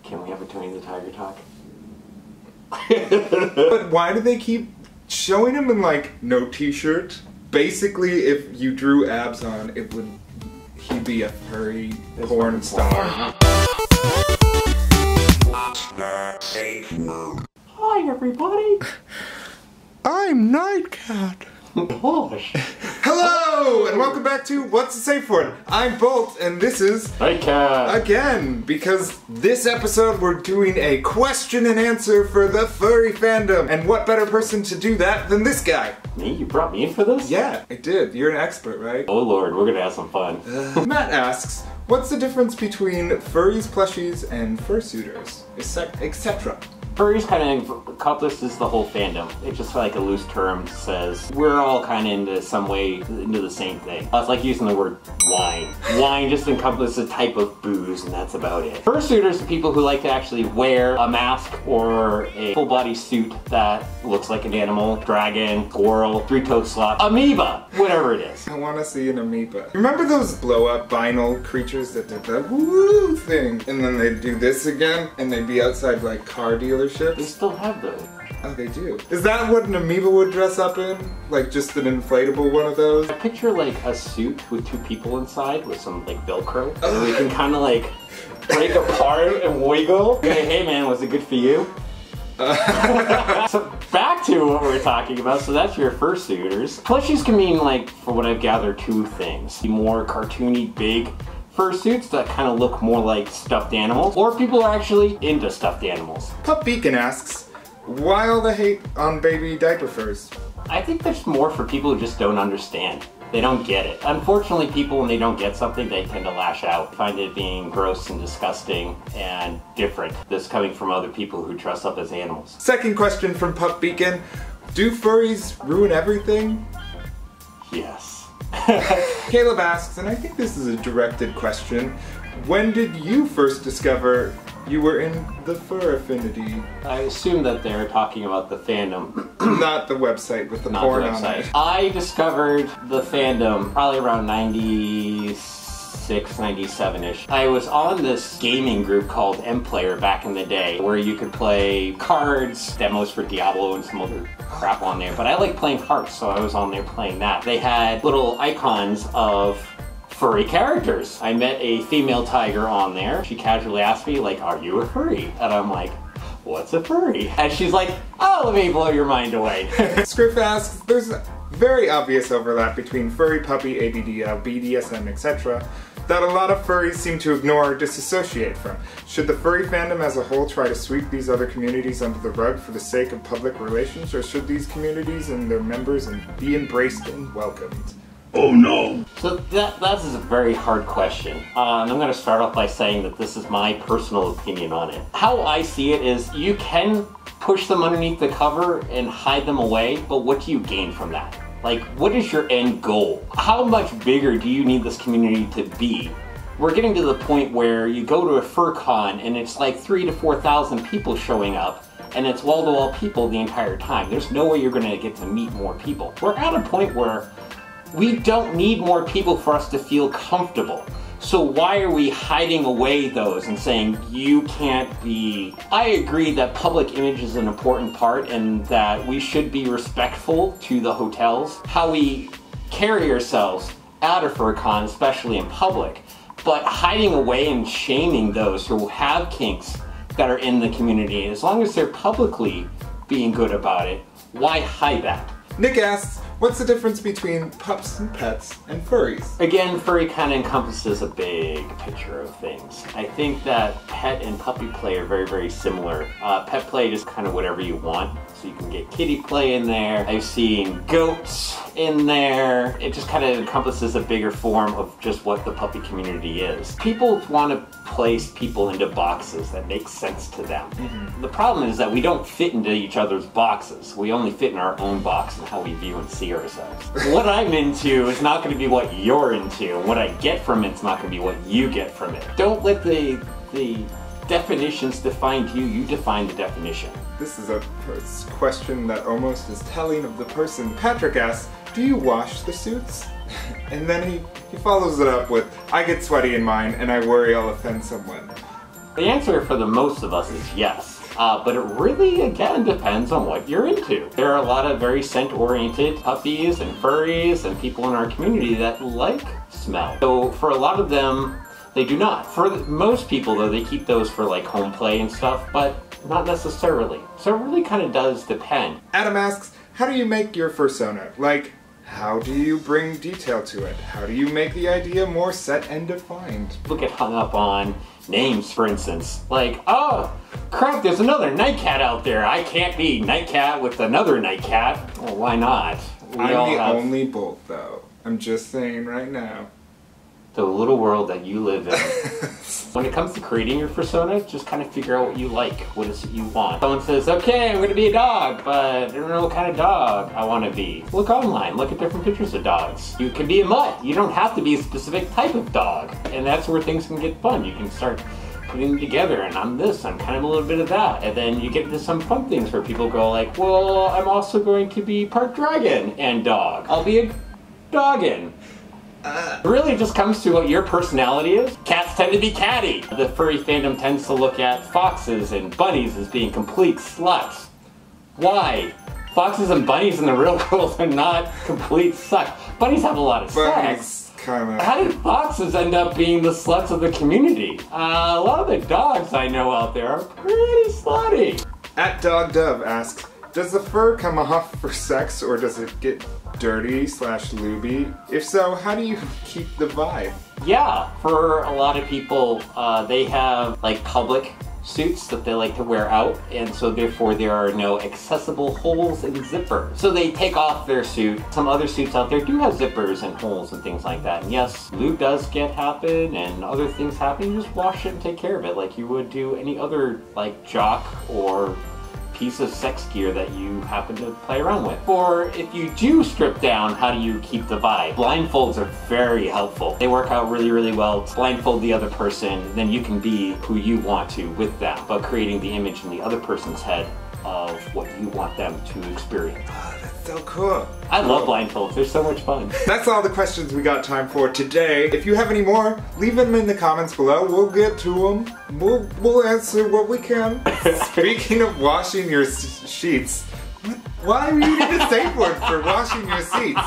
Can we have a Tony the Tiger talk? But why do they keep showing him in like no t-shirt? Basically, if you drew abs on, he'd be a furry porn star. Hi everybody! I'm Nightcat. Gosh. Hello, and welcome back to What's the Safeword? I'm Bolt, and this is Nightcat. Again, because this episode we're doing a question and answer for the furry fandom. And what better person to do that than this guy? Me? You brought me in for this? Yeah, I did. You're an expert, right? Oh lord, we're gonna have some fun. Matt asks, what's the difference between furries, plushies, and fursuiters, etc.? Furries kind of encompasses the whole fandom. It's just like a loose term says we're all kind of into some way into the same thing. It's like using the word wine. Wine just encompasses a type of booze and that's about it. Fursuiters are people who like to actually wear a mask or a full body suit that looks like an animal, dragon, squirrel, three-toed sloth, amoeba, whatever it is. I want to see an amoeba. Remember those blow-up vinyl creatures that did the woo thing? And then they'd do this again and they'd be outside like car dealers. They still have those. Oh, they do. Is that what an amoeba would dress up in? Like just an inflatable one of those? I picture like a suit with two people inside with some like Velcro. And we can kind of like break apart and wiggle. Hey man, was it good for you? So back to what we're talking about. So that's your fursuiters. Plushies can mean like, for what I've gathered, two things. More cartoony, big fursuits that kind of look more like stuffed animals, or people are actually into stuffed animals. Pup Beacon asks, why all the hate on baby diaper furs? I think there's more for people who just don't understand. They don't get it. Unfortunately, people, when they don't get something, they tend to lash out, find it being gross and disgusting and different. This coming from other people who dress up as animals. Second question from Pup Beacon, do furries ruin everything? Yes. Caleb asks, and I think this is a directed question, when did you first discover you were in the fur affinity? I assume that they're talking about the fandom. Not the website with the porn on it. I discovered the fandom probably around 96, 97-ish. I was on this gaming group called M-Player back in the day where you could play cards, demos for Diablo and some other crap on there, but I like playing hearts, so I was on there playing that. They had little icons of furry characters. I met a female tiger on there. She casually asked me, like, are you a furry? And I'm like, what's a furry? And she's like, oh, let me blow your mind away. Scriff asks, there's a very obvious overlap between furry, puppy, ABDL, BDSM, etc. that a lot of furries seem to ignore or disassociate from. Should the furry fandom as a whole try to sweep these other communities under the rug for the sake of public relations, or should these communities and their members be embraced and welcomed? Oh no! So that is a very hard question. And I'm going to start off by saying that this is my personal opinion on it. How I see it is you can push them underneath the cover and hide them away, but what do you gain from that? Like, what is your end goal? How much bigger do you need this community to be? We're getting to the point where you go to a fur con and it's like 3,000 to 4,000 people showing up, and it's wall-to-wall people the entire time. There's no way you're going to get to meet more people. We're at a point where we don't need more people for us to feel comfortable. So why are we hiding away those and saying you can't be... I agree that public image is an important part and that we should be respectful to the hotels, how we carry ourselves at a FurCon, especially in public, but hiding away and shaming those who have kinks that are in the community, as long as they're publicly being good about it, why hide that? Nick asks, what's the difference between pups and pets and furries? Again, furry kind of encompasses a big picture of things. I think that pet and puppy play are very, very similar. Pet play is kind of whatever you want. So you can get kitty play in there. I've seen goats in there. It just kind of encompasses a bigger form of just what the puppy community is. People want to place people into boxes that make sense to them. The problem is that we don't fit into each other's boxes. We only fit in our own box and how we view and see ourselves. What I'm into is not going to be what you're into, and what I get from it's not going to be what you get from it. Don't let the definitions define you, you define the definition. This is a question that almost is telling of the person. Patrick asks, do you wash the suits? And then he follows it up with, I get sweaty in mine and I worry I'll offend someone. The answer for the most of us is yes. But it really, again, depends on what you're into. There are a lot of very scent-oriented puppies and furries and people in our community that like smell. So for a lot of them, they do not. For most people, though, they keep those for like home play and stuff, but not necessarily. So it really kind of does depend. Adam asks, how do you make your fursona? Like, how do you bring detail to it? How do you make the idea more set and defined? People get hung up on names, for instance. Like, oh, crap, there's another Nightcat out there. I can't be Nightcat with another Nightcat. Well, why not? I'm the only bolt, though. I'm just saying right now. The little world that you live in. When it comes to creating your persona, just kind of figure out what you like. What is it you want? Someone says, okay, I'm going to be a dog, but I don't know what kind of dog I want to be. Look online. Look at different pictures of dogs. You can be a mutt. You don't have to be a specific type of dog. And that's where things can get fun. You can start putting them together, and I'm this, I'm kind of a little bit of that. And then you get into some fun things where people go like, well, I'm also going to be part dragon and dog. I'll be a doggin. It really just comes to what your personality is. Cats tend to be catty. The furry fandom tends to look at foxes and bunnies as being complete sluts. Why? Foxes and bunnies in the real world are not complete sluts. Bunnies have a lot of sex. How did foxes end up being the sluts of the community? A lot of the dogs I know out there are pretty slutty. @DogDove asks, does the fur come off for sex or does it get dirty/looby? If so, how do you keep the vibe? Yeah, for a lot of people, they have like public suits that they like to wear out, and so therefore there are no accessible holes in the zipper. So they take off their suit. Some other suits out there do have zippers and holes and things like that. And yes, lube does happen and other things happen. You just wash it and take care of it like you would do any other like jock or piece of sex gear that you happen to play around with. Or if you do strip down, how do you keep the vibe? Blindfolds are very helpful. They work out really, really well. Blindfold the other person, then you can be who you want to with them, but creating the image in the other person's head of what you want them to experience. Oh, that's so cool. I love blindfolds, they're so much fun. That's all the questions we got time for today. If you have any more, leave them in the comments below. We'll get to them. We'll answer what we can. Speaking of washing your sheets, why are you need a safe word for washing your seats?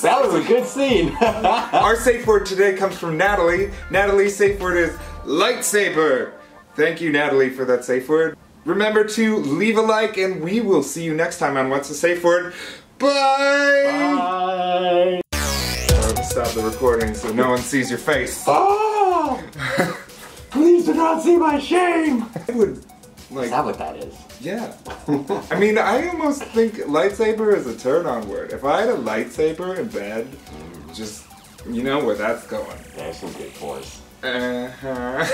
That was a good scene. Our safe word today comes from Natalie. Natalie's safe word is lightsaber. Thank you, Natalie, for that safe word. Remember to leave a like, and we will see you next time on What's the Safe Word. Bye! Bye! Stop the recording so no one sees your face. Oh! Please do not see my shame! I would, like... Is that what that is? Yeah. I mean, I almost think lightsaber is a turn-on word. If I had a lightsaber in bed, just, you know where that's going. There's some good force. Uh-huh.